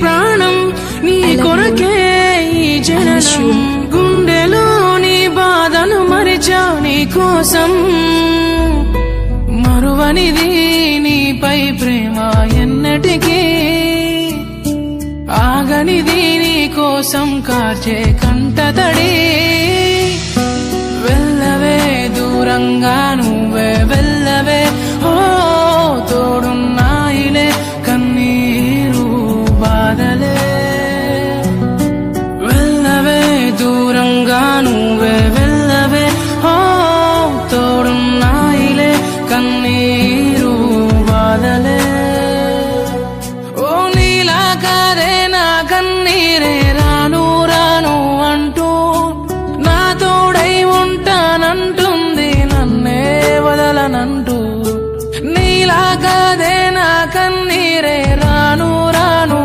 ప్రాణం నీ కొరకే ఈ జననం గుండెలో నీ బాధను మరిచా నీ కోసం మరువనిది నీపై ప్రేమ ఎన్నటికీ ఆగనిది నీ కోసం కార్చే కంటతడి వెళ్ళవే దూరంగా నువ్వే వెళ్ళవే ఓ తోడున్నాయిలే కన్నీరు బాధలే వెళ్ళవే దూరంగా నువ్వే వెళ్ళవే ఓ తోడున్నాయిలే కన్నీరు బాధలే ఓ నీలా కాదే నా కన్నీరే రాను రాను అంటూ నా తోడై ఉంటానంటుంది నన్నే వదలనంటూ నీలా కాదే నా కన్నీరే